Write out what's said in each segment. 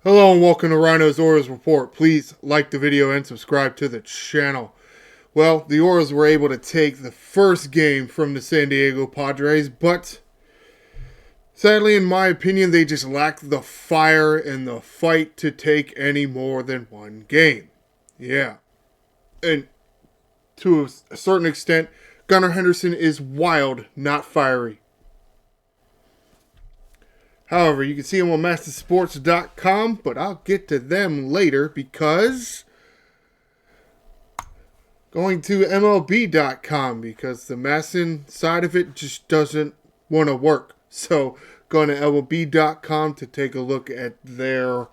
Hello and welcome to Ryno's Orioles Report. Please like the video and subscribe to the channel. Well, the Orioles were able to take the first game from the San Diego Padres, but sadly, in my opinion, they just lacked the fire and the fight to take any more than one game. Yeah. And to a certain extent, Gunnar Henderson is wild, not fiery. However, you can see them on mastersports.com, but I'll get to them later because going to MLB.com because the Masson side of it just doesn't want to work. So going to MLB.com to take a look at their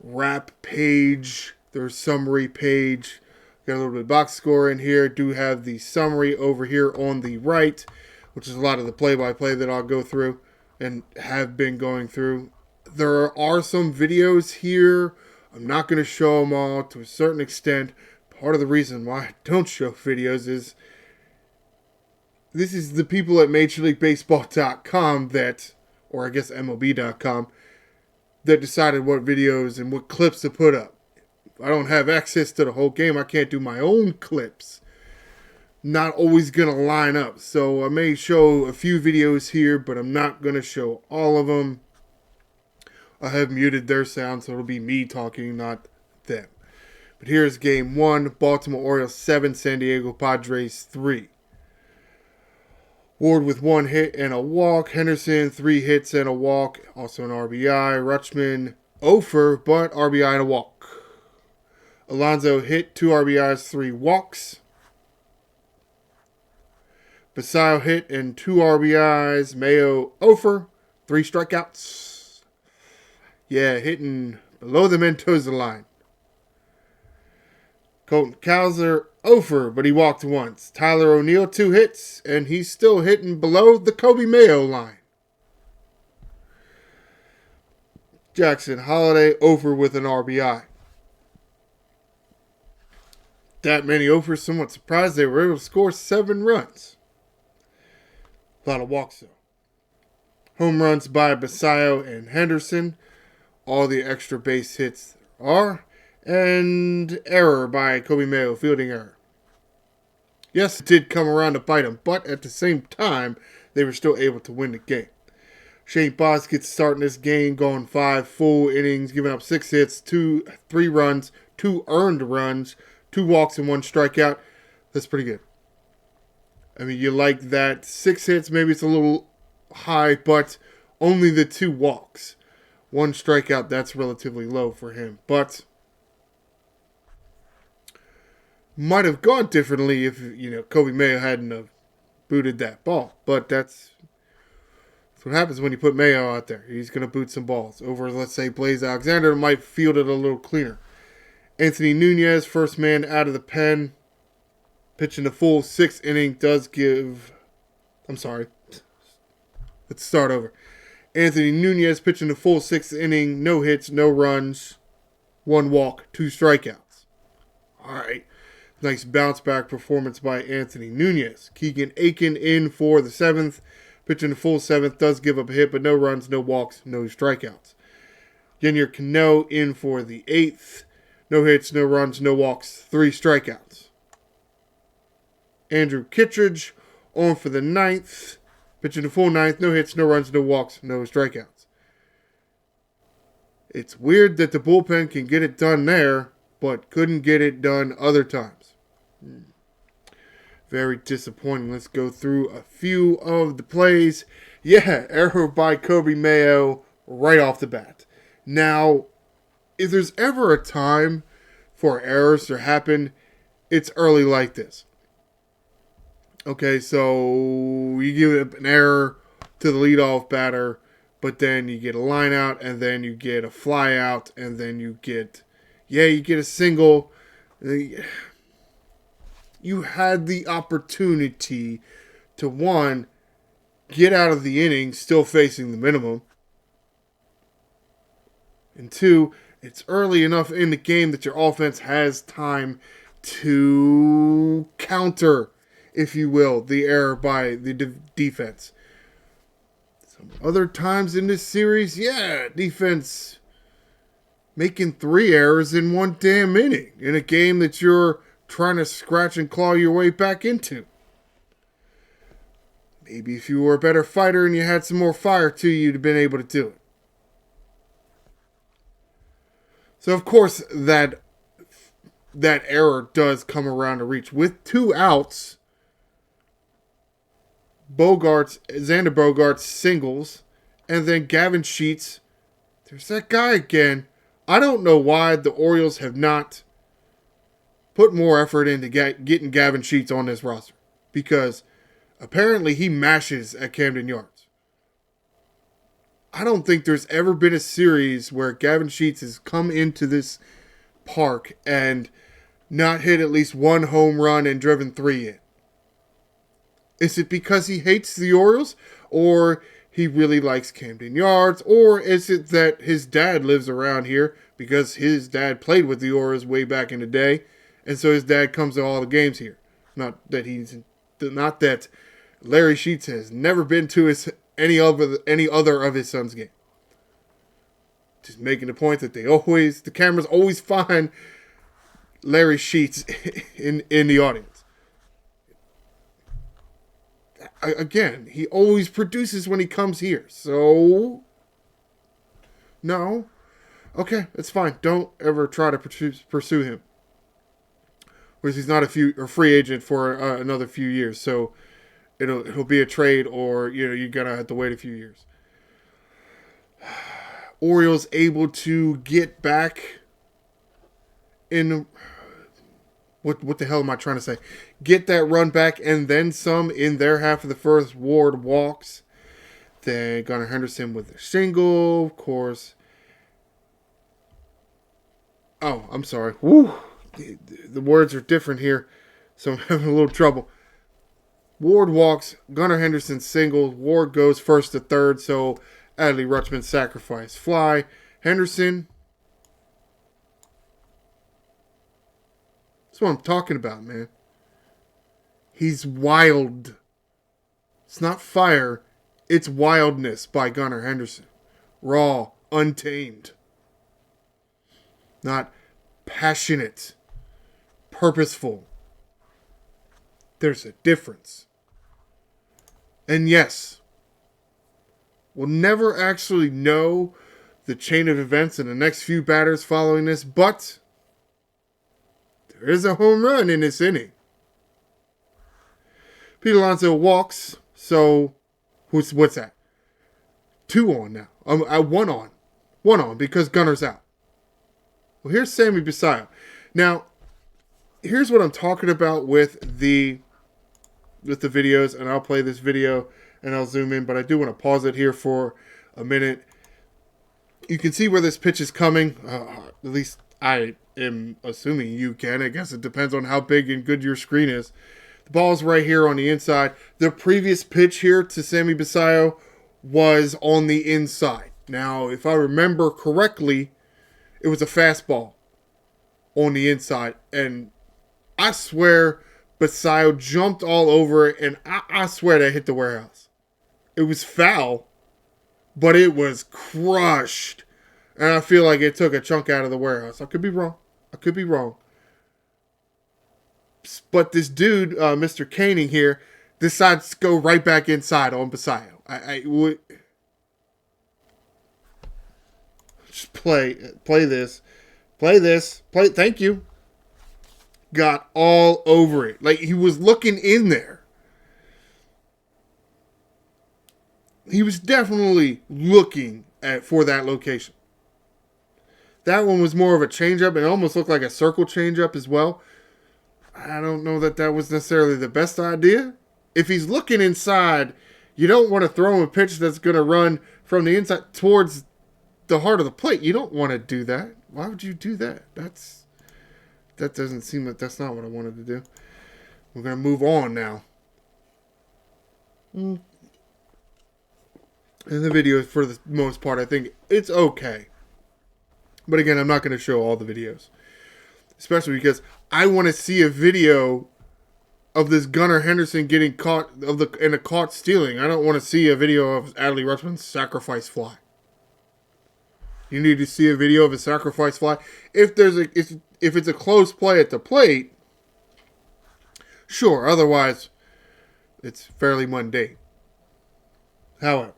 wrap page, their summary page. Got a little bit of box score in here. Do have the summary over here on the right, which is a lot of the play-by-play that I'll go through and have been going through. There are some videos here. I'm not going to show them all to a certain extent. Part of the reason why I don't show videos is this is the people at MajorLeagueBaseball.com that, or I guess MLB.com, that decided what videos and what clips to put up. If I don't have access to the whole game, I can't do my own clips. Not always going to line up. So I may show a few videos here, but I'm not going to show all of them. I have muted their sound, so it'll be me talking, not them. But here's game one. Baltimore Orioles 7, San Diego Padres 3. Ward with 1 hit and a walk. Henderson 3 hits and a walk. Also an RBI. Rutschman 0 for, but RBI and a walk. Alonso hit 2 RBIs, 3 walks. Basayo hit and 2 RBIs. Mayo 0 for, 3 strikeouts. Yeah, hitting below the Mendoza line. Colton Cowser 0 for, but he walked once. Tyler O'Neill 2 hits, and he's still hitting below the Kobe Mayo line. Jackson Holiday 0 for with an RBI. That many 0 for, somewhat surprised they were able to score 7 runs. A lot of walks, though. Home runs by Basayo and Henderson. All the extra base hits there are. And error by Kobe Mayo, fielding error. Yes, it did come around to bite him, but at the same time, they were still able to win the game. Shane Baz gets starting this game, going 5 full innings, giving up 6 hits, 3 runs, 2 earned runs, 2 walks and 1 strikeout. That's pretty good. I mean, you like that. 6 hits, maybe it's a little high, but only the 2 walks. 1 strikeout, that's relatively low for him. But might have gone differently if, Kobe Mayo hadn't have booted that ball. But that's what happens when you put Mayo out there. He's going to boot some balls. Over, let's say, Blaze Alexander might field it a little cleaner. Anthony Nunez, first man out of the pen. Pitching the full 6th inning does give... I'm sorry. Let's start over. Anthony Nunez pitching the full 6th inning. No hits, no runs. 1 walk, 2 strikeouts. All right. Nice bounce back performance by Anthony Nunez. Keegan Aiken in for the 7th. Pitching the full 7th. Does give up a hit, but no runs, no walks, no strikeouts. Yennier Cano in for the 8th. No hits, no runs, no walks, 3 strikeouts. Andrew Kittredge on for the 9th. Pitching the full 9th. No hits, no runs, no walks, no strikeouts. It's weird that the bullpen can get it done there, but couldn't get it done other times. Very disappointing. Let's go through a few of the plays. Yeah, error by Kobe Mayo right off the bat. Now, if there's ever a time for errors to happen, it's early like this. Okay, so you give an error to the leadoff batter, but then you get a line out, and then you get a fly out, and then you get a single. You had the opportunity to, 1, get out of the inning still facing the minimum, and 2, it's early enough in the game that your offense has time to counter, if you will, the error by the defense. Some other times in this series, defense making 3 errors in one damn inning in a game that you're trying to scratch and claw your way back into. Maybe if you were a better fighter and you had some more fire to you, you'd have been able to do it. So, of course, that error does come around to reach. With 2 outs, Xander Bogaerts singles, and then Gavin Sheets, there's that guy again. I don't know why the Orioles have not put more effort into getting Gavin Sheets on this roster. Because apparently he mashes at Camden Yards. I don't think there's ever been a series where Gavin Sheets has come into this park and not hit at least 1 home run and driven 3 in. Is it because he hates the Orioles? Or he really likes Camden Yards? Or is it that his dad lives around here because his dad played with the Orioles way back in the day, and so his dad comes to all the games here? Not that Larry Sheets has never been to any other of his son's game. Just making the point that the cameras always find Larry Sheets in the audience. Again, he always produces when he comes here. So, no. Okay, that's fine. Don't ever try to pursue him. Whereas he's not a free agent for another few years. So, it'll be a trade, or you're gonna have to wait a few years. Orioles able to get back in. What the hell am I trying to say? Get that run back and then some in their half of the first. Ward walks. Then Gunnar Henderson with a single, of course. Oh, I'm sorry. Woo! The words are different here, so I'm having a little trouble. Ward walks. Gunnar Henderson singles. Ward goes first to third, so Adley Rutschman sacrifice fly. Henderson. That's what I'm talking about, man. He's wild. It's not fire. It's wildness by Gunnar Henderson. Raw, untamed. Not passionate, purposeful. There's a difference. And yes, we'll never actually know the chain of events in the next few batters following this, but there is a home run in this inning. Pete Alonso walks, so what's that? 2 on now. 1 on. 1 on because Gunner's out. Well, here's Sammy Basallo. Now, here's what I'm talking about with the videos, and I'll play this video and I'll zoom in, but I do want to pause it here for a minute. You can see where this pitch is coming. At least I am assuming you can. I guess it depends on how big and good your screen is. The ball's right here on the inside. The previous pitch here to Sammy Basallo was on the inside. Now, if I remember correctly, it was a fastball on the inside. And I swear Basallo jumped all over it, and I swear that hit the warehouse. It was foul, but it was crushed. And I feel like it took a chunk out of the warehouse. I could be wrong. But this dude, Mr. Caning here, decides to go right back inside on Basallo. I would just play this. Thank you. Got all over it. Like, he was looking in there. He was definitely looking for that location. That one was more of a changeup. It almost looked like a circle changeup as well. I don't know that was necessarily the best idea. If he's looking inside, you don't want to throw him a pitch that's going to run from the inside towards the heart of the plate. You don't want to do that. Why would you do that? That doesn't seem like that's not what I wanted to do. We're going to move on now. And the video, for the most part, I think it's okay. But again, I'm not going to show all the videos. Especially because I want to see a video of this Gunnar Henderson getting caught in a caught stealing. I don't want to see a video of Adley Rutschman's sacrifice fly. You need to see a video of a sacrifice fly. If it's a close play at the plate, sure. Otherwise, it's fairly mundane. However,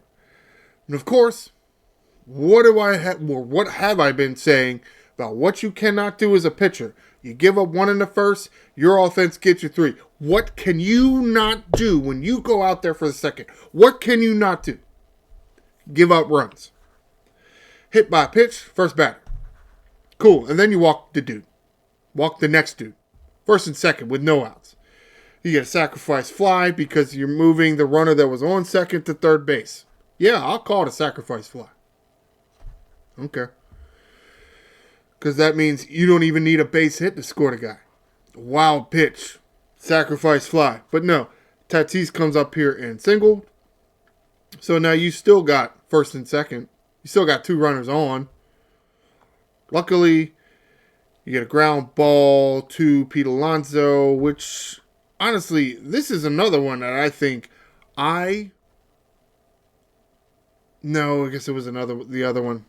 and of course, what have I been saying about what you cannot do as a pitcher? You give up 1 in the first, your offense gets you 3. What can you not do when you go out there for the second? What can you not do? Give up runs. Hit by a pitch, first batter. Cool. And then you walk the dude. Walk the next dude. First and second with no outs. You get a sacrifice fly because you're moving the runner that was on second to third base. Yeah, I'll call it a sacrifice fly. Okay. Because that means you don't even need a base hit to score the guy. Wild pitch. Sacrifice fly. But no. Tatis comes up here and singled. So now you still got first and second. You still got 2 runners on. Luckily, you get a ground ball to Pete Alonso, which, honestly, this is another one that I think No, I guess it was the other one.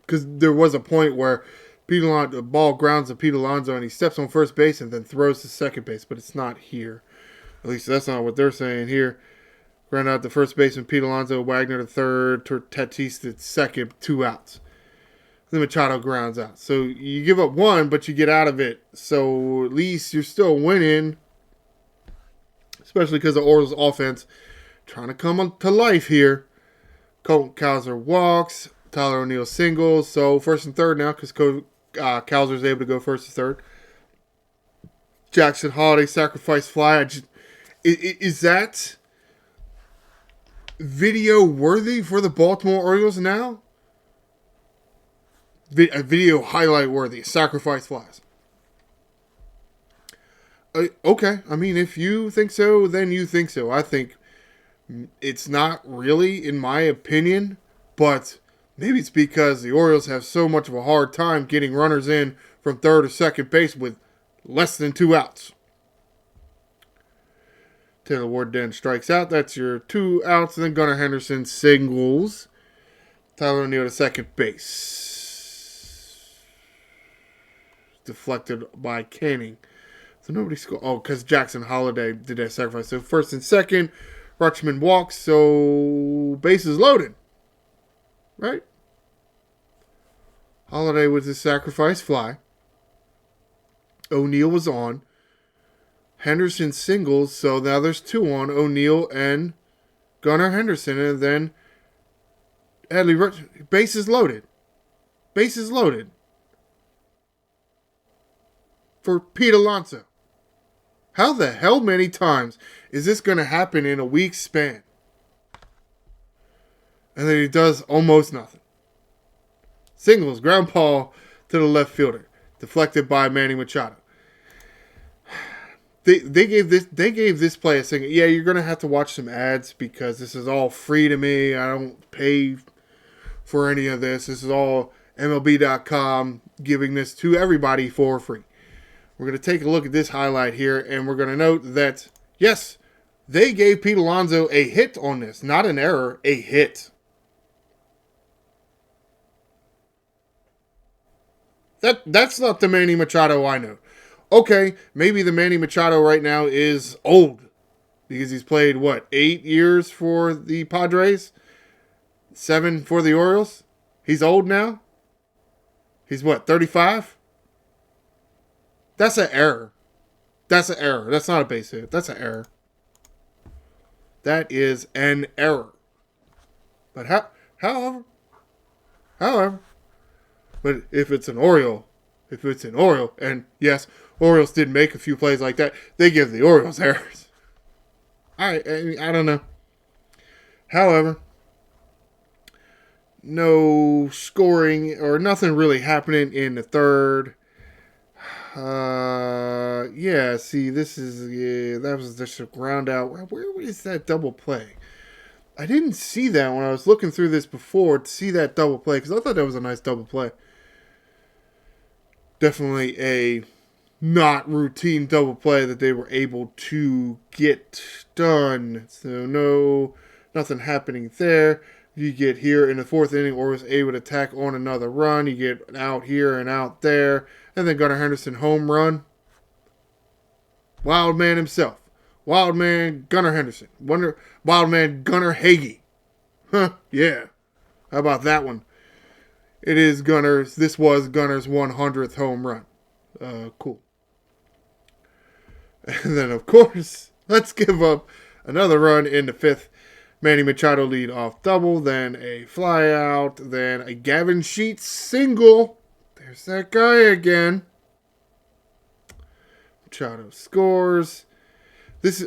Because there was a point where the ball grounds to Pete Alonso and he steps on first base and then throws to second base, but it's not here. At least that's not what they're saying here. Ground out to first baseman Pete Alonso, Wagner to third, Tatis to second, 2 outs. Then Machado grounds out. So you give up 1, but you get out of it. So at least you're still winning, especially because the Orioles offense trying to come to life here. Colton Cowser walks. Tyler O'Neill singles. So first and third now because Cowser's able to go first and third. Jackson Holiday sacrifice fly. Is that video worthy for the Baltimore Orioles now? Video highlight worthy. Sacrifice flies. Okay. I mean, if you think so, then you think so. I think it's not really, in my opinion, but maybe it's because the Orioles have so much of a hard time getting runners in from third or second base with less than 2 outs. Taylor Ward then strikes out. That's your 2 outs. And then Gunnar Henderson singles. Tyler O'Neill to second base. Deflected by Canning. So nobody scored. Oh, because Jackson Holiday did that sacrifice. So first and second, Rutschman walks. So bases loaded. Right? Holiday with his sacrifice fly. O'Neill was on. Henderson singles, so now there's 2 on, O'Neill and Gunnar Henderson, and then Adley Rutschman. Bases loaded. Bases loaded. For Pete Alonso. How the hell many times is this going to happen in a week's span? And then he does almost nothing. Singles, ground ball to the left fielder. Deflected by Manny Machado. They gave this play a single. Yeah, you're gonna have to watch some ads because this is all free to me. I don't pay for any of this. This is all MLB.com giving this to everybody for free. We're gonna take a look at this highlight here, and we're gonna note that yes, they gave Pete Alonso a hit on this, not an error, a hit. That's not the Manny Machado I know. Okay, maybe the Manny Machado right now is old because he's played, 8 years for the Padres? 7 for the Orioles? He's old now? He's 35? That's an error. That's an error. That's not a base hit. That's an error. That is an error. But however, but if it's an Oriole, and yes, Orioles did make a few plays like that, they give the Orioles errors. I don't know. However, no scoring or nothing really happening in the third. See, that was just a ground out. Where is that double play? I didn't see that when I was looking through this before to see that double play because I thought that was a nice double play. Definitely a not routine double play that they were able to get done. So nothing happening there. You get here in the fourth inning, Orioles able to tack on another run. You get out here and out there. And then Gunnar Henderson home run. Wild man himself. Wild man Gunnar Henderson. Wild man Gunnar Hagee. Huh, yeah. How about that one? This was Gunner's 100th home run. Cool. And then, of course, let's give up another run in the fifth. Manny Machado lead off double, then a fly out, then a Gavin Sheets single. There's that guy again. Machado scores. This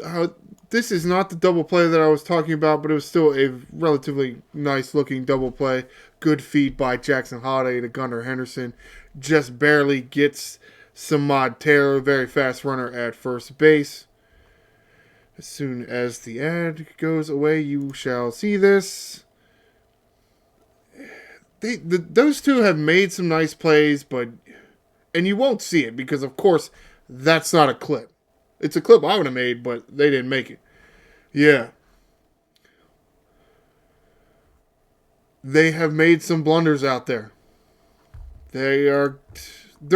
is not the double play that I was talking about, but it was still a relatively nice looking double play. Good feed by Jackson Holliday to Gunnar Henderson. Just barely gets Samad Taylor, very fast runner at first base. As soon as the ad goes away, you shall see this. Those two have made some nice plays, and you won't see it because, of course, that's not a clip. It's a clip I would have made, but they didn't make it. Yeah. They have made some blunders out there. They're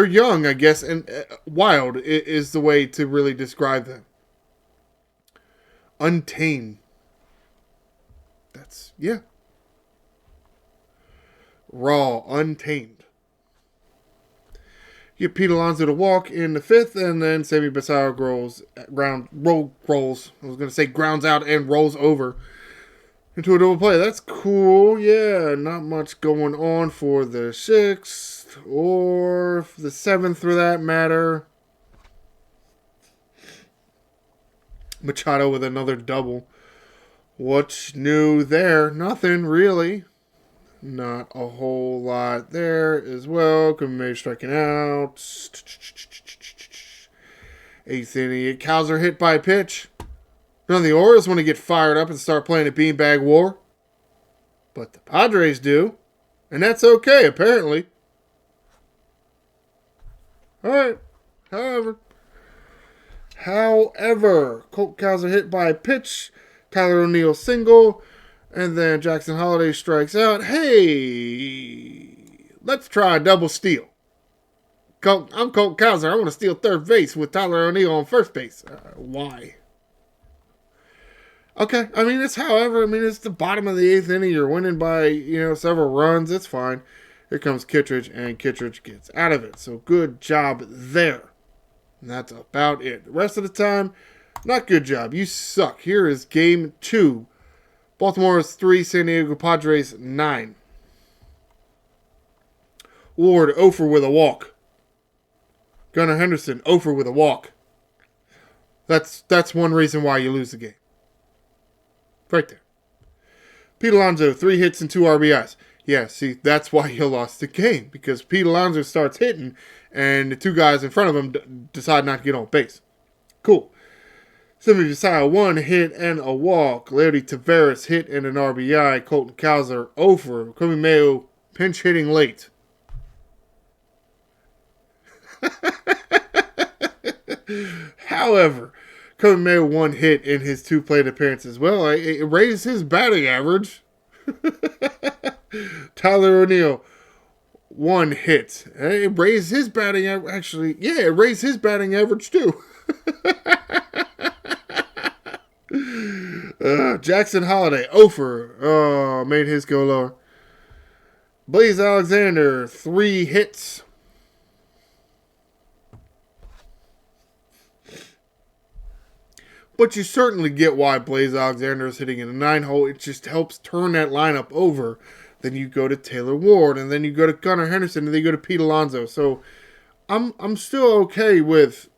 young, I guess, and wild is the way to really describe them. Untamed. Yeah. Raw, untamed. You get Pete Alonso to walk in the fifth, and then Sammy Basallo grounds out and rolls over into a double play. That's cool. Yeah, not much going on for the sixth or the seventh for that matter. Machado with another double. What's new there? Nothing really. Not a whole lot there as well. May striking out. Eighth inning. Cowser hit by a pitch. None of the Orioles want to get fired up and start playing a beanbag war. But the Padres do. And that's okay, apparently. Alright. However, Colt Cowser hit by a pitch. Tyler O'Neill single. And then Jackson Holliday strikes out. Hey, let's try a double steal. I'm Colt Cowser. I want to steal third base with Tyler O'Neill on first base. Why? Okay, it's the bottom of the eighth inning. You're winning by, several runs. It's fine. Here comes Kittredge, and Kittredge gets out of it. So good job there. And that's about it. The rest of the time, not good job. You suck. Here is game 2. Baltimore's 3, San Diego Padres 9. Ward, 0 with a walk. Gunnar Henderson, 0 with a walk. That's one reason why you lose the game. Right there. Pete Alonso, 3 hits and 2 RBIs. Yeah, see, that's why you lost the game. Because Pete Alonso starts hitting, and the 2 guys in front of him decide not to get on base. Cool. Sammy Basallo, 1 hit and a walk. Larry Taveras, hit and an RBI. Colton Cowser, 0. Kobe Mayo, pinch hitting late. However, Kobe Mayo 1 hit in his 2 plate appearances. Well, it raised his batting average. Tyler O'Neill, 1 hit. It raised his batting average. Actually, yeah, it raised his batting average too. Jackson Holliday, 0. Made his go lower. Blaze Alexander, 3 hits. But you certainly get why Blaze Alexander is hitting in a 9-hole. It just helps turn that lineup over. Then you go to Taylor Ward, and then you go to Gunnar Henderson, and then you go to Pete Alonso. So I'm still okay with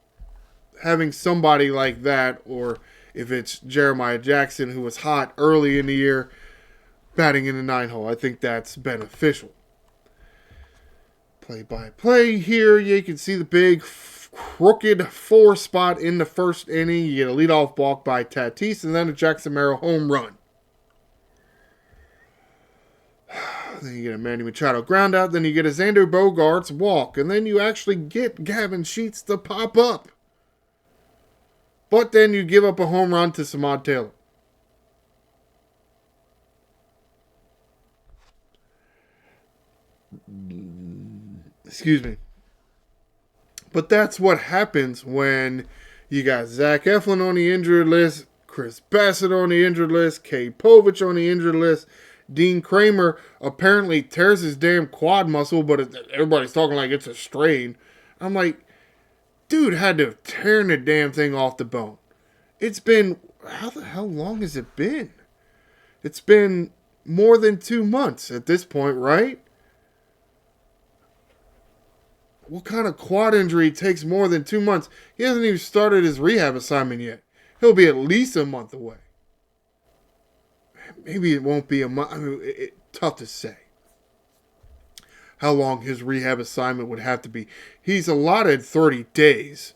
having somebody like that, or if it's Jeremiah Jackson, who was hot early in the year, batting in the 9-hole. I think that's beneficial. Play-by-play here. You can see the big crooked 4 spot in the first inning. You get a leadoff balk by Tatis, and then a Jackson Merrill home run. Then you get a Manny Machado ground out. Then you get a Xander Bogaerts walk. And then you actually get Gavin Sheets to pop up. But then you give up a home run to Samad Taylor. Excuse me. But that's what happens when you got Zach Eflin on the injured list, Chris Bassett on the injured list, Kay Povich on the injured list. Dean Kramer apparently tears his damn quad muscle, but everybody's talking like it's a strain. I'm like, dude had to tear the damn thing off the bone. It's been, how long has it been? It's been more than 2 months at this point, right? What kind of quad injury takes more than 2 months? He hasn't even started his rehab assignment yet. He'll be at least a month away. Maybe it won't be a month. I mean, tough to say how long his rehab assignment would have to be. He's allotted 30 days.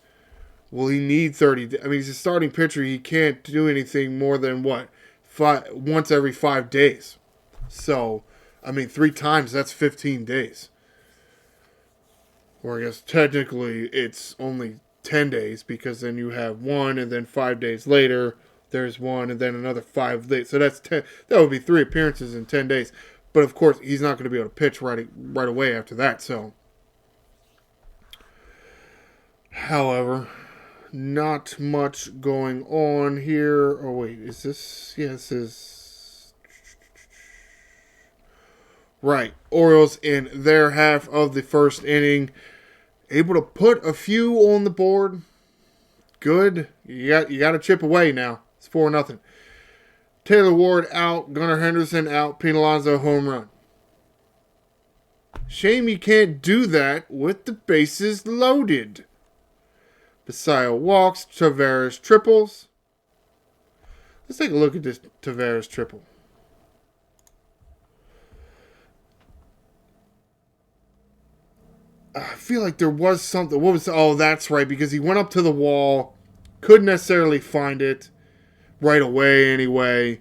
Will he need 30? I mean, he's a starting pitcher. He can't do anything more than once every 5 days. So, I mean, 3 times, that's 15 days. Or I guess technically it's only 10 days because then you have 1 and then 5 days later there's 1 and then another 5 days. So that's 10. That would be 3 appearances in 10 days. But of course, he's not going to be able to pitch right away after that. So, however, not much going on here. Oh wait, is this? Yeah, this is right. Orioles in their half of the first inning. Able to put a few on the board. Good. You got to chip away now. It's 4-0. Taylor Ward out. Gunnar Henderson out. Pete Alonso home run. Shame you can't do that with the bases loaded. Basayo walks. Tavares triples. Let's take a look at this Tavares triple. I feel like there was something. What was? Oh, that's right. Because he went up to the wall, couldn't necessarily find it right away. Anyway,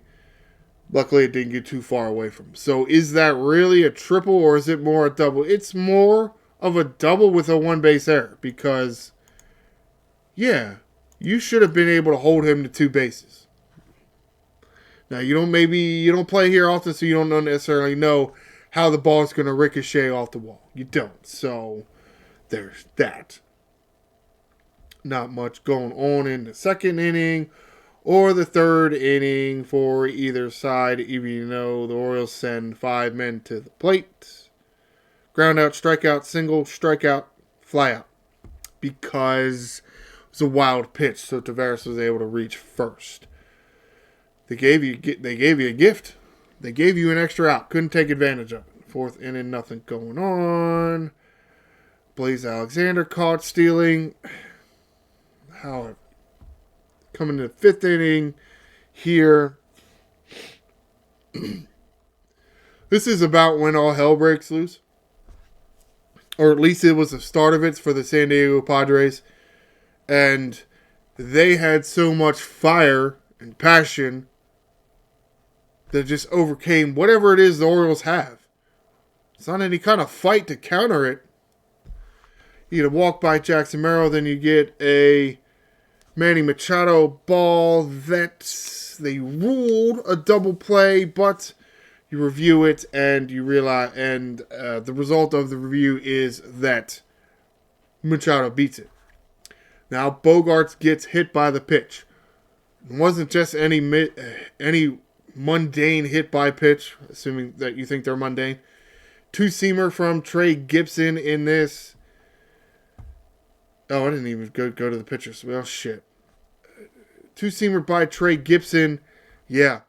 luckily it didn't get too far away from him. So, is that really a triple or is it more a double? It's more of a double with a 1 base error because, yeah, you should have been able to hold him to 2 bases. Now you don't play here often, so you don't necessarily know how the ball is going to ricochet off the wall. You don't. So, there's that. Not much going on in the second inning or the third inning for either side, even though the Orioles send 5 men to the plate. Ground out, strikeout, single, strikeout, fly out. Because it was a wild pitch, so Tavares was able to reach first. They gave you a gift. They gave you an extra out. Couldn't take advantage of it. 4th inning, nothing going on. Blaze Alexander caught stealing. However, coming to the 5th inning here. This is about when all hell breaks loose. Or at least it was the start of it for the San Diego Padres. And they had so much fire and passion that just overcame whatever it is the Orioles have. It's not any kind of fight to counter it. You get a walk by Jackson Merrill, then you get a Manny Machado ball that they ruled a double play, but you review it and you realize, and the result of the review is that Machado beats it. Now Bogaerts gets hit by the pitch. It wasn't just any mundane hit by pitch, assuming that you think they're mundane. 2-seamer from Trey Gibson in this. Oh, I didn't even go to the pitchers. Well, shit. 2-seamer by Trey Gibson. Yeah.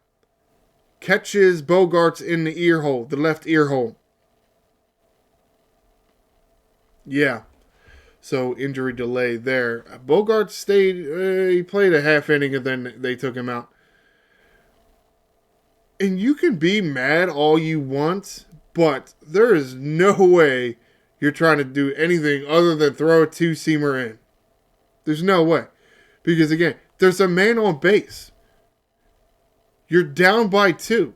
Catches Bogaerts in the ear hole, the left ear hole. Yeah. So, injury delay there. Bogaerts stayed, he played a half inning and then they took him out. And you can be mad all you want, but there is no way you're trying to do anything other than throw a 2-seamer in. There's no way. Because, again, there's a man on base. You're down by 2.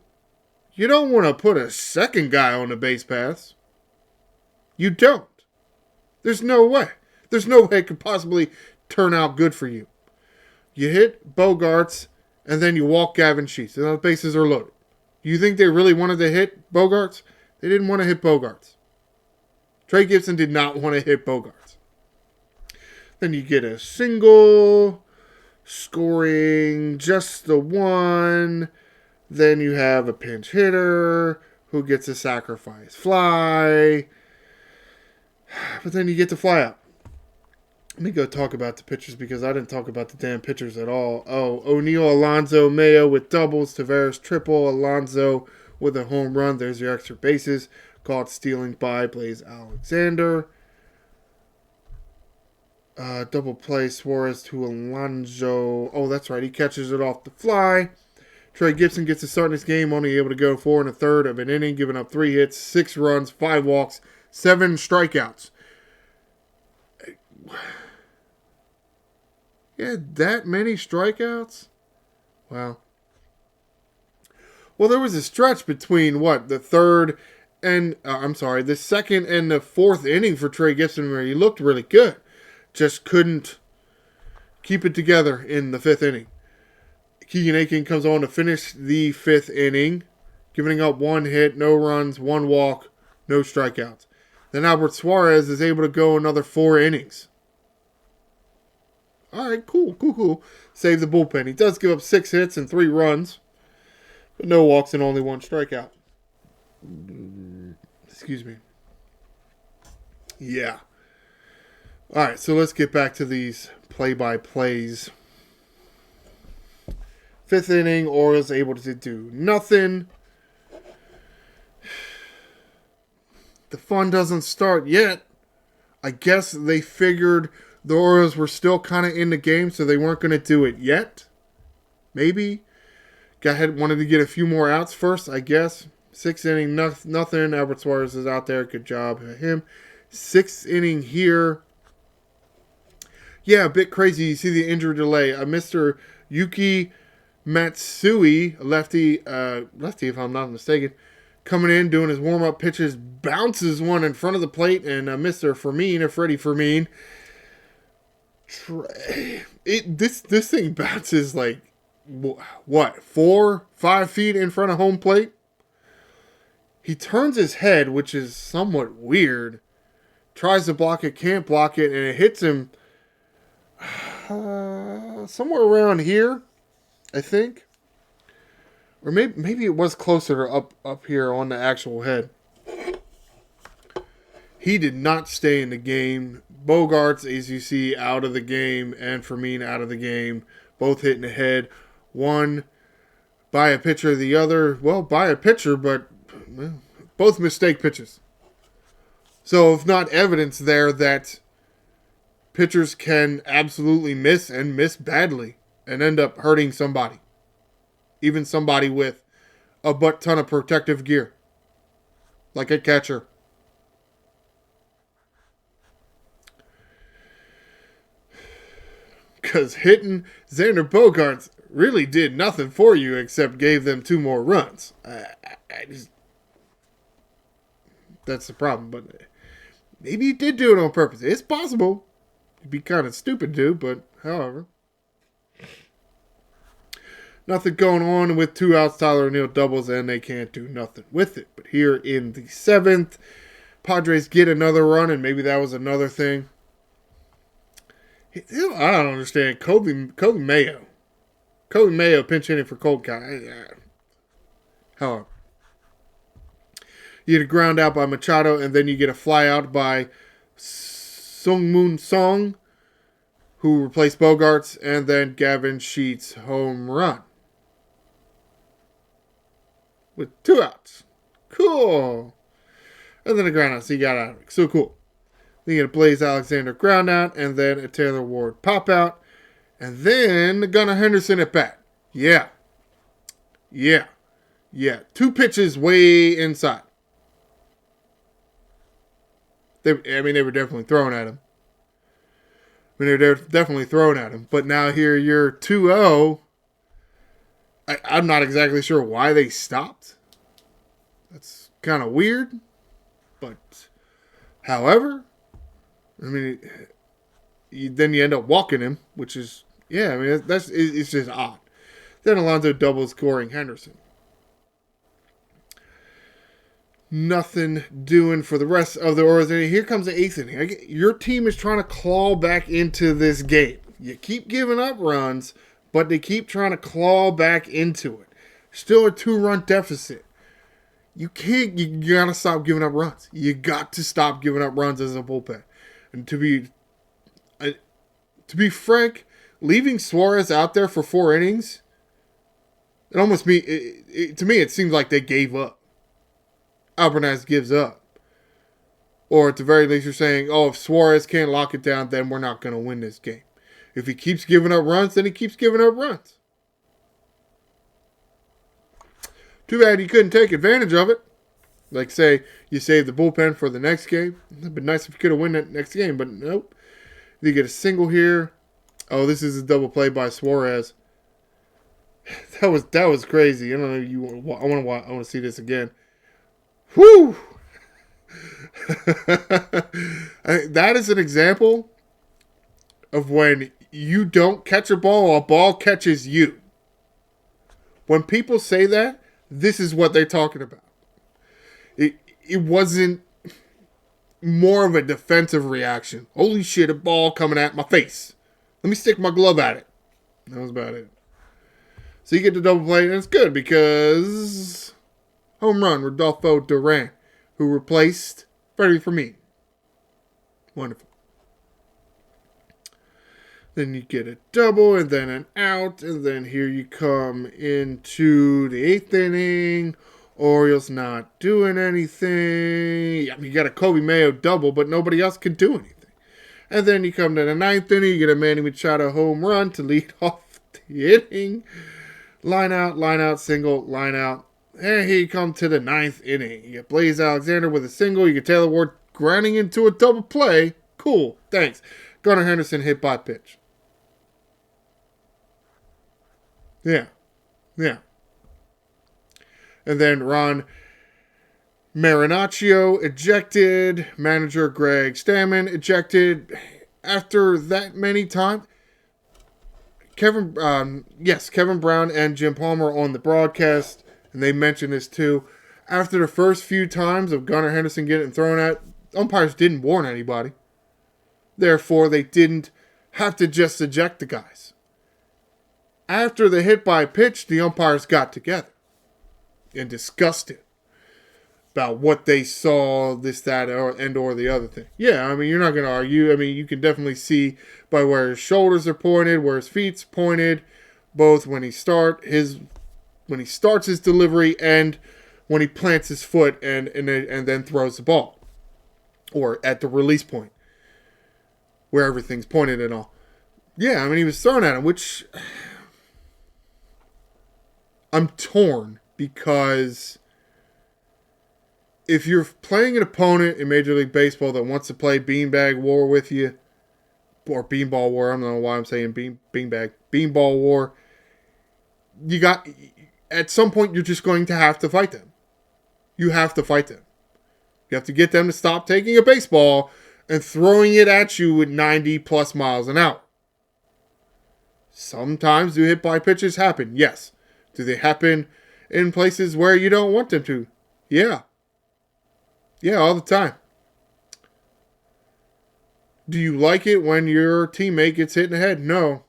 You don't want to put a second guy on the base paths. You don't. There's no way. There's no way it could possibly turn out good for you. You hit Bogaerts, and then you walk Gavin Sheets. And the bases are loaded. You think they really wanted to hit Bogaerts? They didn't want to hit Bogaerts. Trey Gibson did not want to hit Bogaerts. Then you get a single, scoring just the one. Then you have a pinch hitter who gets a sacrifice fly. But then you get the fly out. Let me go talk about the pitchers because I didn't talk about the damn pitchers at all. Oh, O'Neill, Alonso, Mayo with doubles, Tavares triple, Alonso with a home run. There's your extra bases. Caught stealing by Blaze Alexander. Double play Suarez to Alonso. Oh, that's right. He catches it off the fly. Trey Gibson gets to start this game, only able to go 4 1/3 of an inning, giving up 3 hits, 6 runs, 5 walks, 7 strikeouts. Yeah, that many strikeouts? Wow. Well, there was a stretch between, the second and the fourth inning for Trey Gibson where he looked really good. Just couldn't keep it together in the 5th inning. Keegan Aiken comes on to finish the 5th inning, giving up 1 hit, no runs, 1 walk, no strikeouts. Then Albert Suarez is able to go another 4 innings. All right, cool. Save the bullpen. He does give up 6 hits and 3 runs, but no walks and only 1 strikeout. Excuse me. Yeah. All right, so let's get back to these play-by-plays. 5th inning, Orioles able to do nothing. The fun doesn't start yet. I guess they figured the Orioles were still kind of in the game, so they weren't going to do it yet. Maybe. Wanted to get a few more outs first, I guess. 6th inning, nothing. Albert Suarez is out there. Good job of him. 6th inning here. Yeah, a bit crazy. You see the injury delay. Mr. Yuki Matsui, lefty if I'm not mistaken, coming in, doing his warm-up pitches, bounces one in front of the plate, and Mr. Freddie Fermin, this thing bounces like, 4-5 feet in front of home plate? He turns his head, which is somewhat weird, tries to block it, can't block it, and it hits him somewhere around here, I think. Or maybe it was closer to up here on the actual head. He did not stay in the game. Bogaerts, as you see, out of the game, and Fermin out of the game. Both hitting the head. One by a pitcher, the other, by a pitcher, but both mistake pitches. So if not evidence there that pitchers can absolutely miss and miss badly and end up hurting somebody. Even somebody with a butt ton of protective gear. Like a catcher. Because hitting Xander Bogaerts really did nothing for you except gave them 2 more runs. That's the problem. But maybe he did do it on purpose. It's possible. It'd be kind of stupid to do, but however. Nothing going on with 2 outs. Tyler O'Neill doubles, and they can't do nothing with it. But here in the 7th, Padres get another run, and maybe that was another thing. I don't understand. Kobe Mayo. Kobe Mayo pinch hitting for Colt guy. However, you get a ground out by Machado, and then you get a fly out by Sungmoon Song, who replaced Bogaerts, and then Gavin Sheets' home run. With 2 outs. Cool. And then a ground out, so you got out of it. So cool. Then you get a Blaze Alexander ground out, and then a Taylor Ward pop out, and then Gunnar Henderson at bat. Yeah. 2 pitches way inside. They were definitely throwing at him. They're definitely throwing at him. But now here you're 2-0. I'm not exactly sure why they stopped. That's kind of weird. But, however, then you end up walking him, which is, it's just odd. Then Alonso doubles scoring Henderson. nothing doing for the rest of the Orioles. Here comes the eighth inning. Your team is trying to claw back into this game. You keep giving up runs, but they keep trying to claw back into it. Still a 2-run deficit. You gotta stop giving up runs. You got to stop giving up runs as a bullpen. And to be frank, leaving Suarez out there for 4 innings, to me, it seems like they gave up. Albertaz gives up. Or at the very least, you're saying, oh, if Suarez can't lock it down, then we're not going to win this game. If he keeps giving up runs, then he keeps giving up runs. Too bad he couldn't take advantage of it. Like, say, you save the bullpen for the next game. It'd been nice if you could have won that next game, but nope. You get a single here. Oh, this is a double play by Suarez. That was crazy. I don't know. I want to see this again. Whew! That is an example of when you don't catch a ball catches you. When people say that, this is what they're talking about. It wasn't more of a defensive reaction. Holy shit, a ball coming at my face. Let me stick my glove at it. That was about it. So you get the double play, and it's good because home run, Rodolfo Duran, who replaced Freddie Fermin. Wonderful. Then you get a double and then an out, and then here you come into the 8th inning. Orioles not doing anything. I mean, you got a Kobe Mayo double, but nobody else can do anything. And then you come to the 9th inning, you get a Manny Machado home run to lead off the inning. Line out, single, line out. And here you come to the 9th inning. You get Blaze Alexander with a single. You get Taylor Ward grinding into a double play. Cool, thanks. Gunnar Henderson hit by pitch. Yeah. And then Ron Marinaccio ejected. Manager Greg Stammen ejected. After that many times, Kevin Brown and Jim Palmer on the broadcast, and they mentioned this too. After the first few times of Gunnar Henderson getting thrown at, umpires didn't warn anybody. Therefore, they didn't have to just eject the guys. After the hit by pitch, the umpires got together and discussed it about what they saw, this, that, or the other thing. Yeah, I mean, you're not going to argue. I mean, you can definitely see by where his shoulders are pointed, where his feet's pointed, both when he starts his delivery and when he plants his foot and then throws the ball, or at the release point, where everything's pointed and all. Yeah, I mean, he was thrown at him, which I'm torn because if you're playing an opponent in Major League Baseball that wants to play beanbag war with you, or beanball war, I don't know why I'm saying beanball war, at some point you're just going to have to fight them. You have to fight them. You have to get them to stop taking a baseball and throwing it at you with 90 plus miles an hour. Sometimes do hit by pitches happen? Yes. Do they happen in places where you don't want them to? Yeah. Yeah, all the time. Do you like it when your teammate gets hit in the head? No.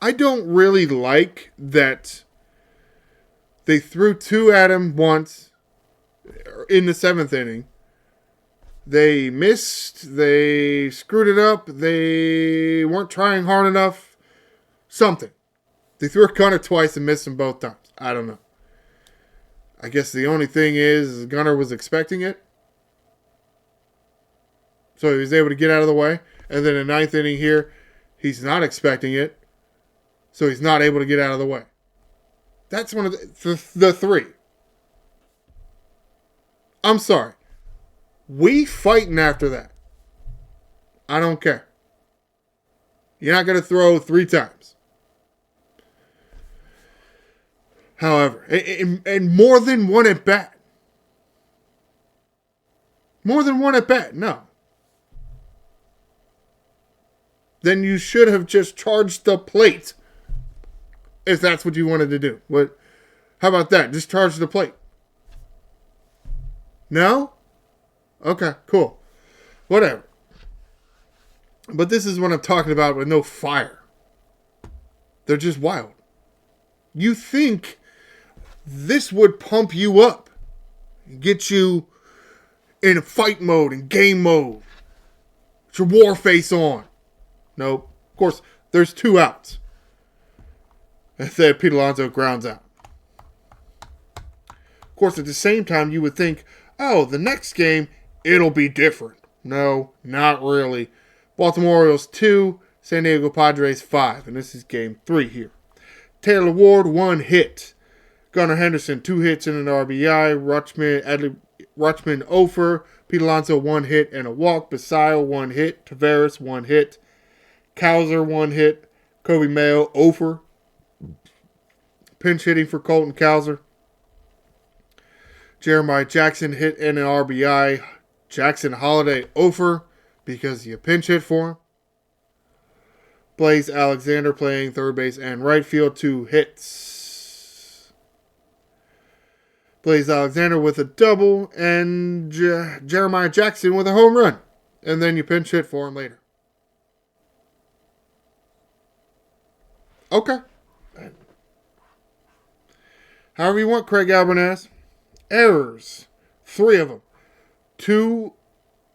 I don't really like that they threw 2 at him once in the 7th inning. They missed. They screwed it up. They weren't trying hard enough. Something. They threw a Gunnar twice and missed him both times. I don't know. I guess the only thing is Gunnar was expecting it. So he was able to get out of the way. And then in the 9th inning here, he's not expecting it. So he's not able to get out of the way. That's one of the 3. I'm sorry. We fighting after that. I don't care. You're not going to throw 3 times. However, and more than one at bat. More than one at bat, no. Then you should have just charged the plate. If that's what you wanted to do. How about that? Just charge the plate. No? Okay, cool. Whatever. But this is what I'm talking about with no fire. They're just wild. You think this would pump you up, get you in fight mode and game mode. Get your war face on. Nope. Of course, there's 2 outs. Instead, Pete Alonso grounds out. Of course, at the same time, you would think, oh, the next game, it'll be different. No, not really. Baltimore Orioles 2, San Diego Padres 5. And this is game 3 here. Taylor Ward, 1 hit. Gunnar Henderson, 2 hits and an RBI. Rutschman, Ofer. Pete Alonso, 1 hit and a walk. Basayo, 1 hit. Taveras, 1 hit. Kowser, 1 hit. Kobe Mayo, Ofer. Pinch hitting for Colton Kowser. Jeremiah Jackson hit and an RBI. Jackson Holiday Ofer because you pinch hit for him. Blaze Alexander playing third base and right field, 2 hits. Blaze Alexander with a double and Jeremiah Jackson with a home run. And then you pinch hit for him later. Okay. However you want, Craig Albanaz. Errors. 3 of them. 2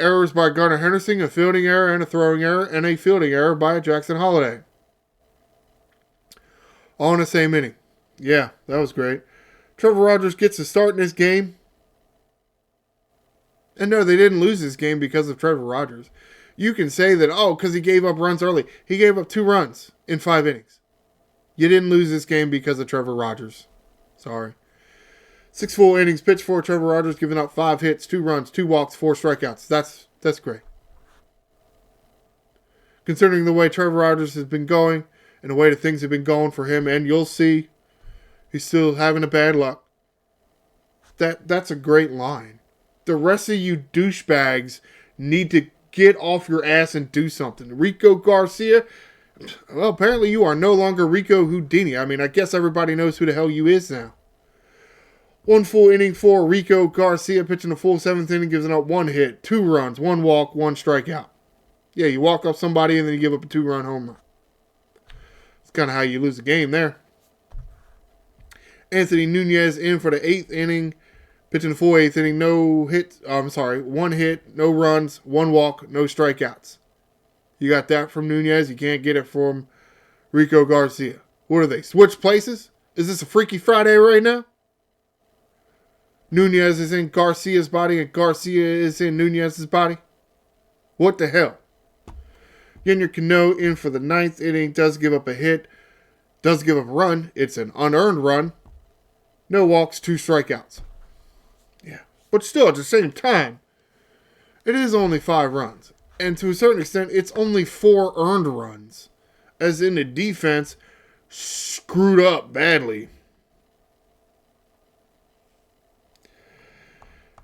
errors by Gunnar Henderson, a fielding error and a throwing error, and a fielding error by Jackson Holiday. All in the same inning. Yeah, that was great. Trevor Rogers gets a start in this game. And no, they didn't lose this game because of Trevor Rogers. You can say that, oh, because he gave up runs early. He gave up 2 runs in 5 innings. You didn't lose this game because of Trevor Rogers. Sorry. 6 full innings pitched for Trevor Rogers, giving up 5 hits, 2 runs, 2 walks, 4 strikeouts. That's great. Considering the way Trevor Rogers has been going and the way that things have been going for him, and you'll see he's still having a bad luck. That's a great line. The rest of you douchebags need to get off your ass and do something. Rico Garcia, well, apparently you are no longer Rico Houdini. I mean, I guess everybody knows who the hell you is now. 1 full inning for Rico Garcia, pitching a full 7th inning, gives up 1 hit, 2 runs, 1 walk, 1 strikeout. Yeah, you walk off somebody and then you give up a 2-run home run. That's kind of how you lose the game there. Anthony Nunez in for the 8th inning, pitching a full 8th inning, 1 hit, no runs, 1 walk, no strikeouts. You got that from Nunez, you can't get it from Rico Garcia. What are they, switch places? Is this a Freaky Friday right now? Nunez is in Garcia's body and Garcia is in Nunez's body? What the hell? Yennier Cano in for the 9th inning, does give up a hit, does give up a run. It's an unearned run. No walks, 2 strikeouts. Yeah. But still, at the same time, it is only 5 runs. And to a certain extent, it's only 4 earned runs. As in the defense screwed up badly.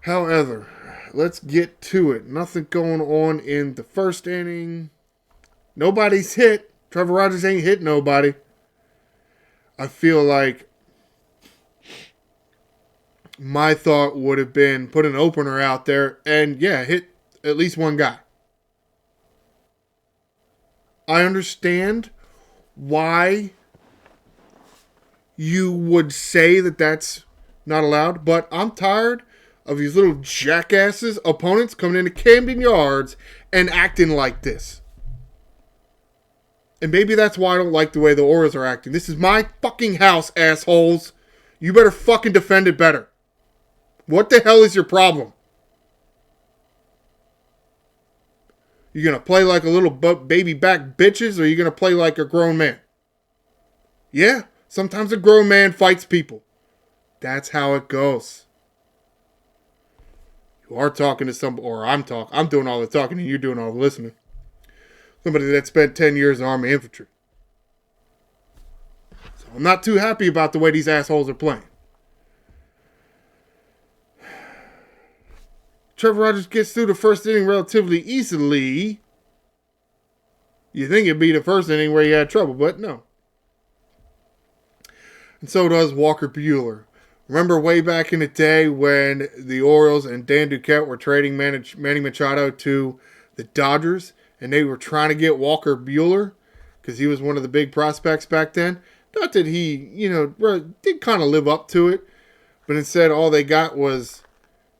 However, let's get to it. Nothing going on in the 1st inning. Nobody's hit. Trevor Rogers ain't hit nobody. I feel like my thought would have been put an opener out there and, yeah, hit at least 1 guy. I understand why you would say that that's not allowed, but I'm tired of these little jackasses, opponents coming into Camden Yards and acting like this. And maybe that's why I don't like the way the Orioles are acting. This is my fucking house, assholes. You better fucking defend it better. What the hell is your problem? You gonna play like a little baby back bitches, or you gonna play like a grown man? Yeah, sometimes a grown man fights people. That's how it goes. You are talking to somebody, or I'm doing all the talking and you're doing all the listening. Somebody that spent 10 years in Army Infantry. So I'm not too happy about the way these assholes are playing. Trevor Rogers gets through the 1st inning relatively easily. You think it'd be the 1st inning where he had trouble, but no. And so does Walker Buehler. Remember way back in the day when the Orioles and Dan Duquette were trading Manny Machado to the Dodgers, and they were trying to get Walker Buehler because he was one of the big prospects back then. Not that he, did kind of live up to it, but instead all they got was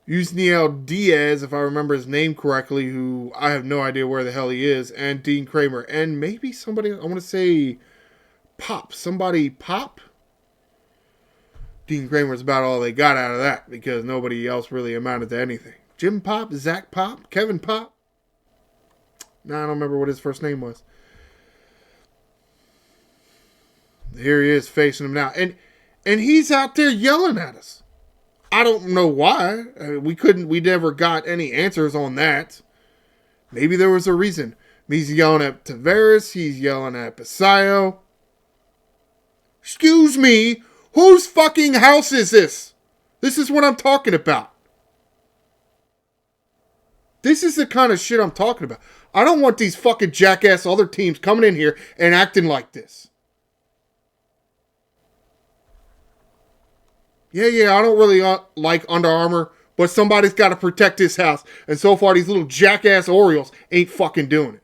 Yusniel Diaz, if I remember his name correctly, who I have no idea where the hell he is, and Dean Kramer, and maybe somebody, I want to say Pop. Somebody Pop? Dean Kramer's about all they got out of that because nobody else really amounted to anything. Jim Pop? Zach Pop? Kevin Pop? No, I don't remember what his first name was. Here he is facing him now. And he's out there yelling at us. I don't know why. We never got any answers on that. Maybe there was a reason. He's yelling at Tavares. He's yelling at Basayo. Excuse me. Whose fucking house is this? This is what I'm talking about. This is the kind of shit I'm talking about. I don't want these fucking jackass other teams coming in here and acting like this. Yeah, I don't really like Under Armour, but somebody's got to protect this house. And so far, these little jackass Orioles ain't fucking doing it.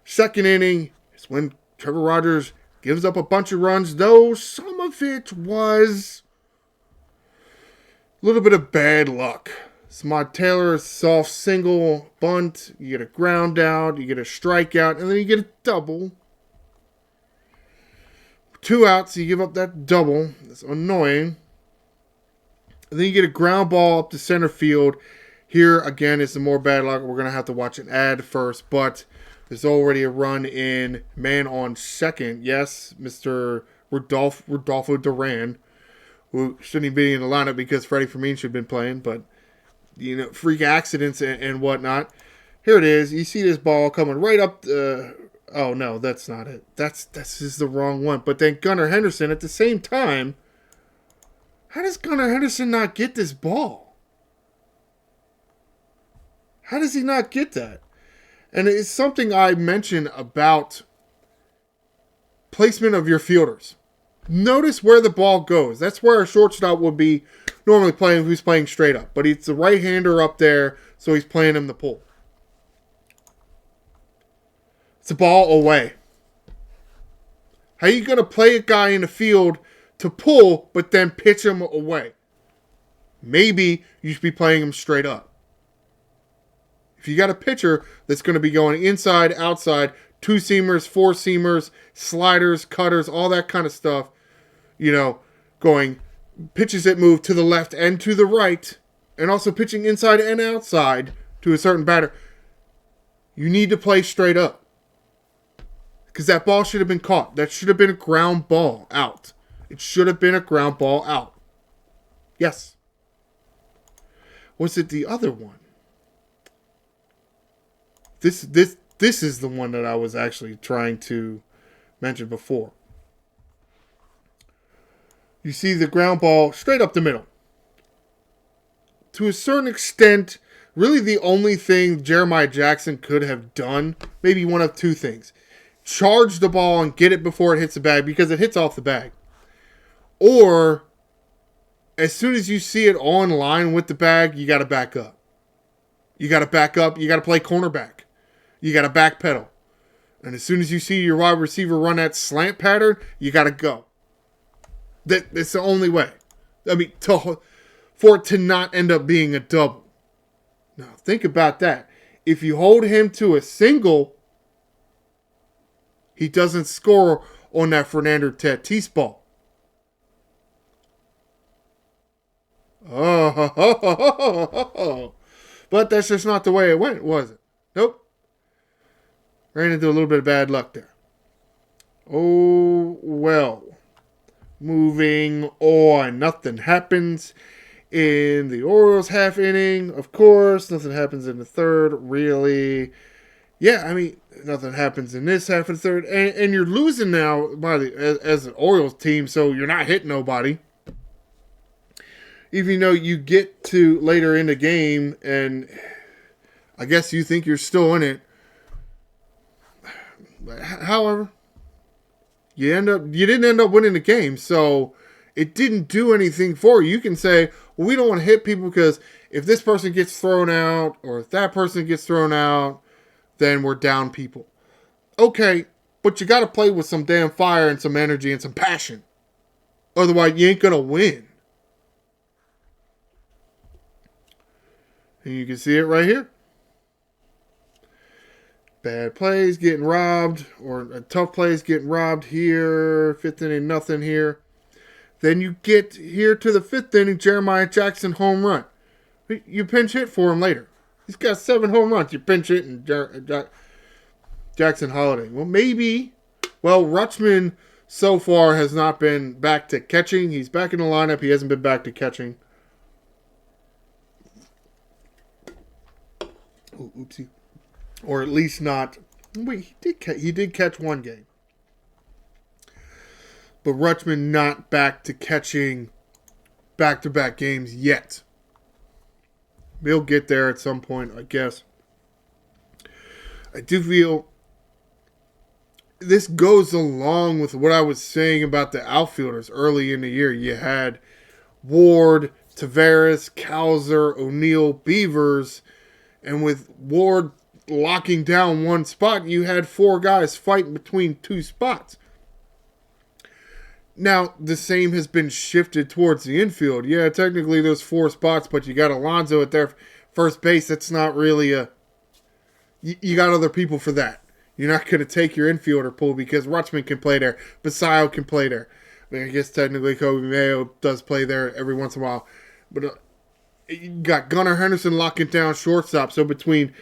Second inning is when Trevor Rogers gives up a bunch of runs, though some of it was a little bit of bad luck. Smod Taylor, soft single bunt, you get a ground out, you get a strikeout, and then you get a double. 2 outs, you give up that double. That's annoying. And then you get a ground ball up to center field. Here, again, is some more bad luck. We're going to have to watch an ad first, but there's already a run in, man on second. Yes, Mr. Rodolfo Duran, who shouldn't even be in the lineup because Freddie Fermin should have been playing, but, freak accidents and whatnot. Here it is. You see this ball coming right up. Oh, no, that's not it. This is the wrong one. But then Gunnar Henderson, at the same time, how does Gunnar Henderson not get this ball? How does he not get that? And it's something I mentioned about placement of your fielders. Notice where the ball goes. That's where a shortstop would be normally playing, who's playing straight up. But it's the right-hander up there, so he's playing him the pull. It's a ball away. How are you going to play a guy in the field to pull, but then pitch him away? Maybe you should be playing him straight up. If you got a pitcher that's going to be going inside, outside, 2-seamers, 4-seamers, sliders, cutters, all that kind of stuff, going pitches that move to the left and to the right, and also pitching inside and outside to a certain batter, you need to play straight up. Because that ball should have been caught. That should have been a ground ball out. It should have been a ground ball out. Yes. Was it the other one? This is the one that I was actually trying to mention before. You see the ground ball straight up the middle. To a certain extent, really the only thing Jeremiah Jackson could have done, maybe one of two things. Charge the ball and get it before it hits the bag because it hits off the bag. Or, as soon as you see it on line with the bag, you got to back up. You got to back up. You got to play cornerback. You got to backpedal. And as soon as you see your wide receiver run that slant pattern, you got to go. That's the only way. I mean, for it to not end up being a double. Now, think about that. If you hold him to a single, he doesn't score on that Fernando Tatis ball. Oh, but that's just not the way it went, was it? Nope. Ran into a little bit of bad luck there. Oh, well. Moving on. Nothing happens in the Orioles half inning. Of course, nothing happens in the third, really. Yeah, I mean, nothing happens in this half of the third. And you're losing now as an Orioles team, so you're not hitting nobody. Even though you get to later in the game, and I guess you think you're still in it. However, you didn't end up winning the game. So It didn't do anything for you. You can say, well, we don't want to hit people because if this person gets thrown out or if that person gets thrown out, then we're down people. Okay, but you got to play with some damn fire and some energy and some passion. Otherwise, you ain't going to win. And you can see it right here. Bad plays getting robbed, or tough plays getting robbed here. 5th inning, nothing here. Then you get here to the 5th inning, Jeremiah Jackson home run. You pinch hit for him later. He's got 7 home runs. You pinch hit and Jackson Holiday. Well, maybe. Well, Rutschman so far has not been back to catching. He's back in the lineup. He hasn't been back to catching. Oh, oopsie. Or at least not. Wait, he did catch one game. But Rutschman not back to catching back-to-back games yet. He'll get there at some point, I guess. I do feel this goes along with what I was saying about the outfielders early in the year. You had Ward, Taveras, Cowser, O'Neill, Beavers, and with Ward locking down one spot, you had 4 guys fighting between 2 spots. Now, the same has been shifted towards the infield. Yeah, technically there's 4 spots, but you got Alonso at their first base. That's not really a... You got other people for that. You're not going to take your infielder pool because Rutschman can play there. Basayo can play there. I mean, I guess technically Kobe Mayo does play there every once in a while. But you got Gunnar Henderson locking down shortstop. So between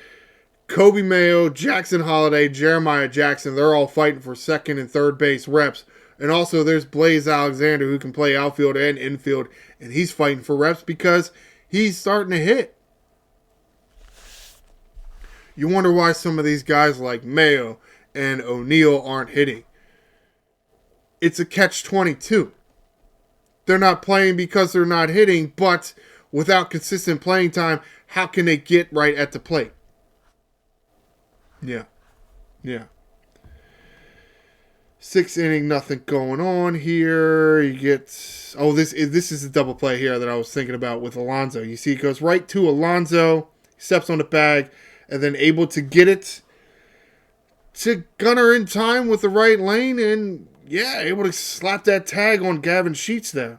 Kobe Mayo, Jackson Holiday, Jeremiah Jackson, they're all fighting for second and third base reps. And also there's Blaze Alexander who can play outfield and infield. And he's fighting for reps because he's starting to hit. You wonder why some of these guys like Mayo and O'Neill aren't hitting. It's a catch-22. They're not playing because they're not hitting, but without consistent playing time, how can they get right at the plate? Yeah. 6th inning, nothing going on here. You get... Oh, this is a double play here that I was thinking about with Alonso. You see, it goes right to Alonso, steps on the bag, and then able to get it to Gunnar in time with the right lane, and yeah, able to slap that tag on Gavin Sheets there.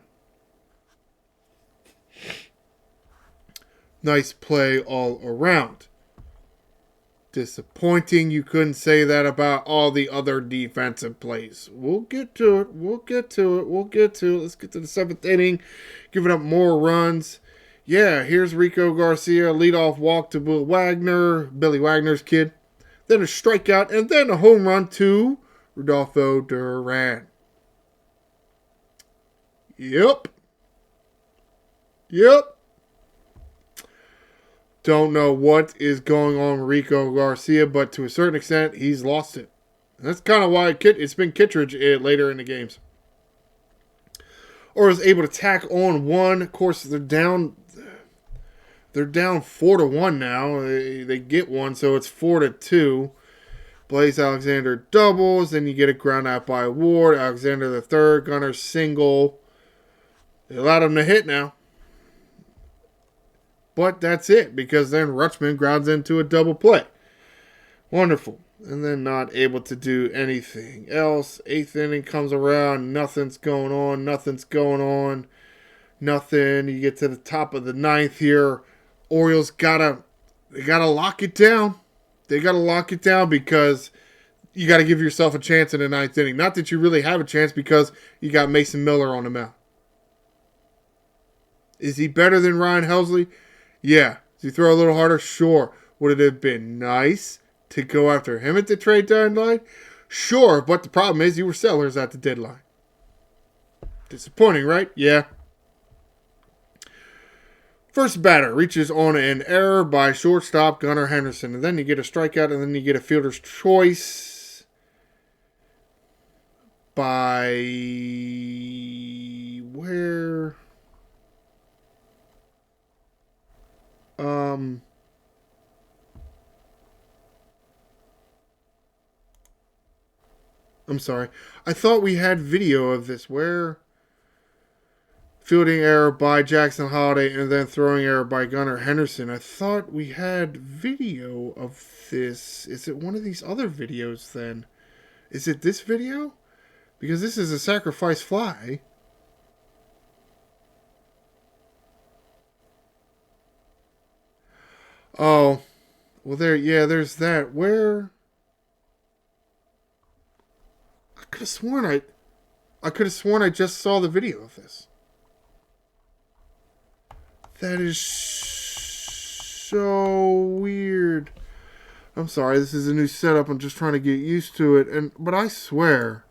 Nice play all around. Disappointing. You couldn't say that about all the other defensive plays. We'll get to it. Let's get to it. Let's get to the 7th inning. Giving up more runs. Yeah, here's Rico Garcia. Leadoff walk to Billy Wagner's kid. Then a strikeout and then a home run to Rodolfo Duran. Yep. Don't know what is going on with Rico Garcia, but to a certain extent, he's lost it. And that's kind of why it's been Kittredge later in the games. Or is able to tack on one. Of course, they're down 4-1 now. They get one, so it's 4-2. Blaze Alexander doubles. Then you get a ground out by Ward. Alexander the third. Gunnar single. They allowed him to hit now. But that's it, because then Rutschman grounds into a double play. Wonderful. And then not able to do anything else. 8th inning comes around. Nothing's going on. Nothing. You get to the top of the 9th here. Orioles gotta lock it down. They gotta lock it down because you gotta give yourself a chance in the 9th inning. Not that you really have a chance because you got Mason Miller on the mound. Is he better than Ryan Helsley? Yeah. Does he throw a little harder? Sure. Would it have been nice to go after him at the trade deadline? Sure, but the problem is you were sellers at the deadline. Disappointing, right? Yeah. First batter reaches on an error by shortstop Gunnar Henderson. And then you get a strikeout, and then you get a fielder's choice by... where... I'm sorry. I thought we had video of this. Where Fielding error by Jackson Holliday and then throwing error by Gunnar Henderson. I thought we had video of this. Is it one of these other videos then? Is it this video? Because this is a sacrifice fly. Oh, well there's that. Where? I could have sworn I just saw the video of this. That is so weird. I'm sorry, this is a new setup. I'm just trying to get used to it. But I swear,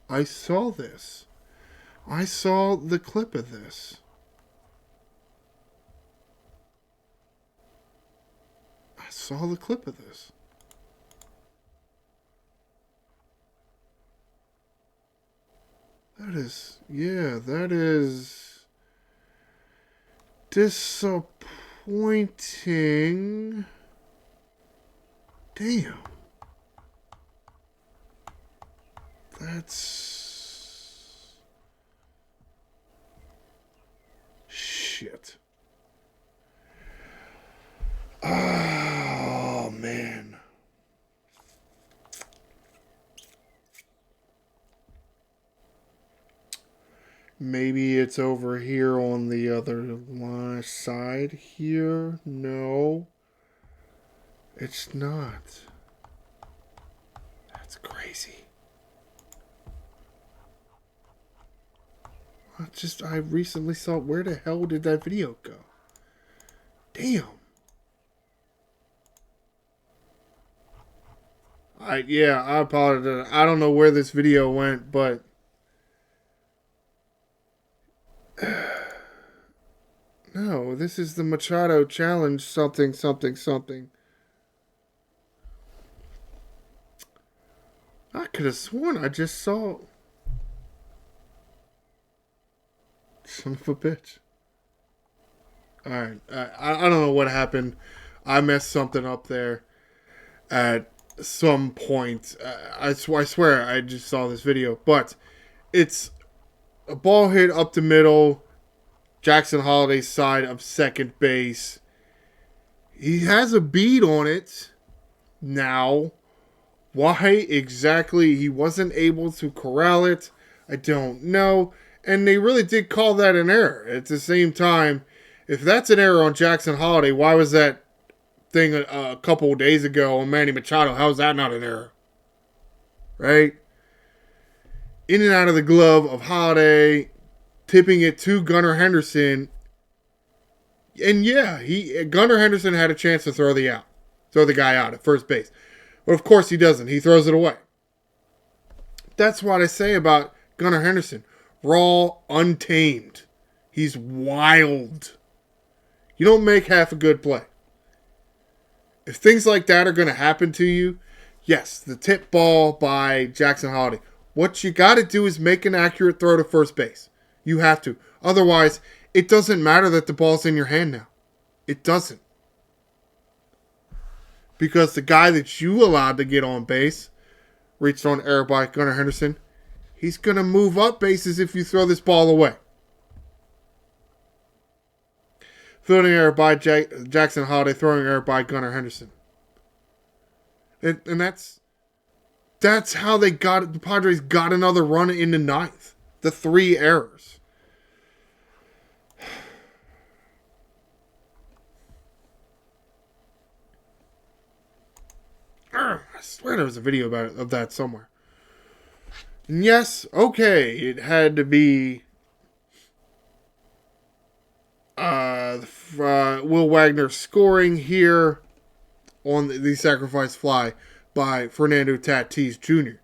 I saw this. I saw the clip of this. I saw the clip of this. That is disappointing. Damn. That's shit. Oh, man. Maybe it's over here on the other side here. No. It's not. That's crazy. I recently saw, where the hell did that video go? Damn. I apologize. I don't know where this video went, but no, this is the Machado Challenge something. I could have sworn I just saw. Son of a bitch. Alright, I don't know what happened. I messed something up there at some point. I swear I just saw this video. But it's a ball hit up the middle. Jackson Holliday's side of second base. He has a bead on it now. Why exactly he wasn't able to corral it, I don't know. And they really did call that an error. At the same time, if that's an error on Jackson Holliday, why was that thing a couple of days ago on Manny Machado? How is that not an error? Right? In and out of the glove of Holliday, tipping it to Gunnar Henderson. And yeah, Gunnar Henderson had a chance to throw the guy out at first base. But of course he doesn't. He throws it away. That's what I say about Gunnar Henderson. Raw, untamed. He's wild. You don't make half a good play. If things like that are going to happen to you, yes, the tip ball by Jackson Holliday. What you got to do is make an accurate throw to first base. You have to. Otherwise, it doesn't matter that the ball's in your hand now. It doesn't. Because the guy that you allowed to get on base, reached on error by Gunnar Henderson, he's going to move up bases if you throw this ball away. Fielding error by Jackson Holliday, throwing error by Gunnar Henderson. And that's how they got it. The Padres got another run in the ninth. The 3 errors. I swear there was a video of that somewhere. And yes, okay, it had to be Will Wagner scoring here on the sacrifice fly by Fernando Tatis Jr.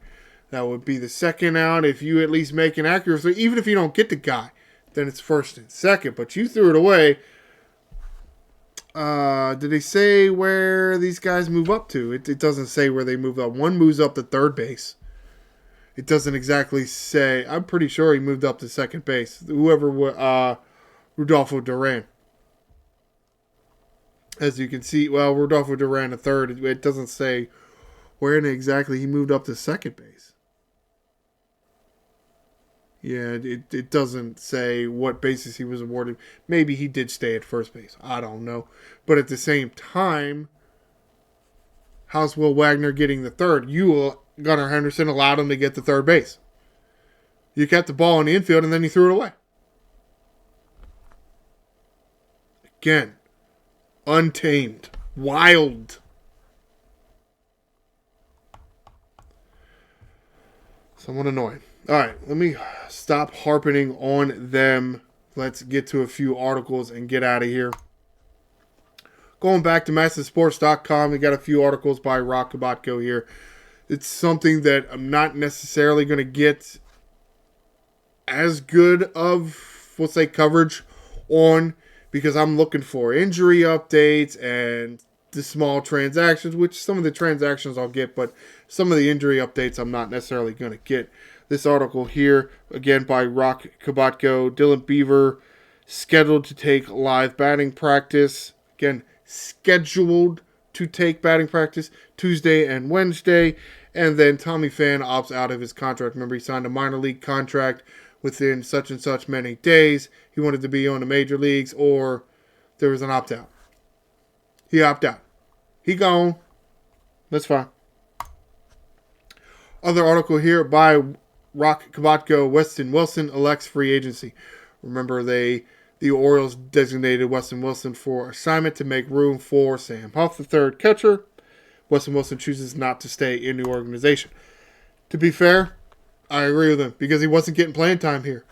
That would be the second out. If you at least make an accurate throw, even if you don't get the guy, then it's first and second. But you threw it away. Did they say where these guys move up to? It doesn't say where they move up. One moves up to third base. It doesn't exactly say. I'm pretty sure he moved up to second base. Whoever, Rodolfo Duran. As you can see, well, Rodolfo Duran to third. It doesn't say where exactly he moved up to second base. Yeah, it doesn't say what bases he was awarded. Maybe he did stay at first base. I don't know. But at the same time, how's Will Wagner getting the third? Gunnar Henderson, allowed him to get the third base. You kept the ball in the infield and then you threw it away. Again, untamed, wild. Somewhat annoying. All right, let me stop harping on them. Let's get to a few articles and get out of here. Going back to MassonSports.com, we got a few articles by Rock Kabatko here. It's something that I'm not necessarily going to get as good of, we'll say, coverage on, because I'm looking for injury updates and the small transactions, which some of the transactions I'll get, but some of the injury updates I'm not necessarily going to get. This article here, again by Rock Kabatko, Dylan Beaver scheduled to take live batting practice. Again, scheduled to take batting practice Tuesday and Wednesday. And then Tommy Pham opts out of his contract. Remember, he signed a minor league contract within such and such many days. He wanted to be on the major leagues, or there was an opt-out. He opted out. He gone. That's fine. Other article here by Rock Kabatko, Weston Wilson elects free agency. Remember, the Orioles designated Weston Wilson for assignment to make room for Sam Huff, the third catcher. Weston Wilson chooses not to stay in the organization. To be fair, I agree with him, because he wasn't getting playing time here.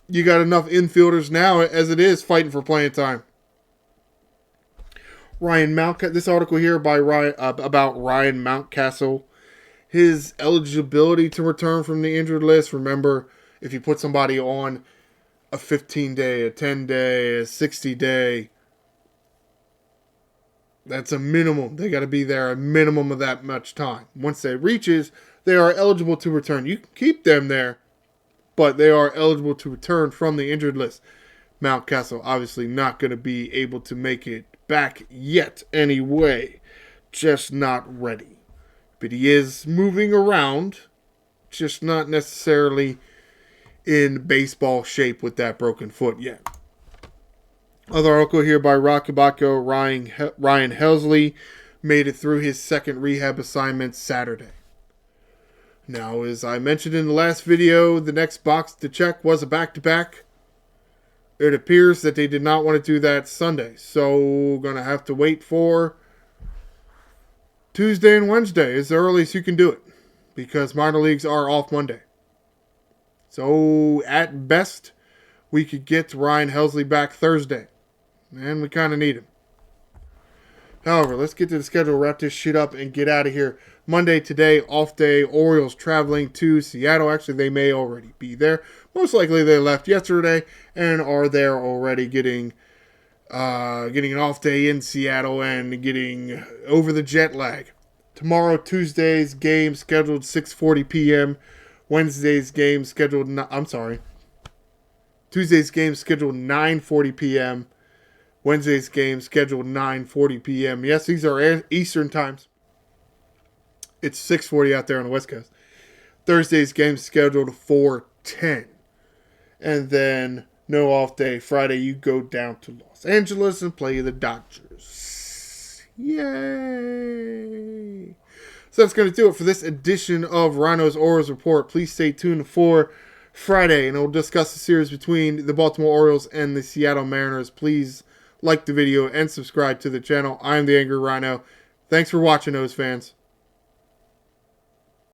You got enough infielders now as it is fighting for playing time. This article here by about Ryan Mountcastle. His eligibility to return from the injured list. Remember, if you put somebody on a 15-day, a 10-day, a 60-day, that's a minimum. They got to be there a minimum of that much time. Once that reaches, they are eligible to return. You can keep them there, but they are eligible to return from the injured list. Mountcastle obviously not going to be able to make it back yet anyway. Just not ready. But he is moving around, just not necessarily in baseball shape with that broken foot yet. Other article here by Rock Kabatko, Ryan Helsley made it through his second rehab assignment Saturday. Now, as I mentioned in the last video, the next box to check was a back-to-back. It appears that they did not want to do that Sunday, so going to have to wait for Tuesday and Wednesday is the earliest you can do it, because minor leagues are off Monday. So, at best, we could get Ryan Helsley back Thursday. And we kind of need him. However, let's get to the schedule, wrap this shit up, and get out of here. Monday, today, off day. Orioles traveling to Seattle. Actually, they may already be there. Most likely they left yesterday and are there already getting an off day in Seattle and getting over the jet lag. Tomorrow, Tuesday's game scheduled 6:40 p.m. Tuesday's game scheduled 9:40 p.m. Wednesday's game scheduled 9:40 p.m. Yes, these are Eastern times. It's 6:40 out there on the West Coast. Thursday's game scheduled 4:10. And then no off day. Friday, you go down to Los Angeles and play the Dodgers. Yay! So that's going to do it for this edition of Ryno's Orioles Report. Please stay tuned for Friday, and we'll discuss the series between the Baltimore Orioles and the Seattle Mariners. Please like the video and subscribe to the channel. I'm the Angry Ryno. Thanks for watching, O's fans.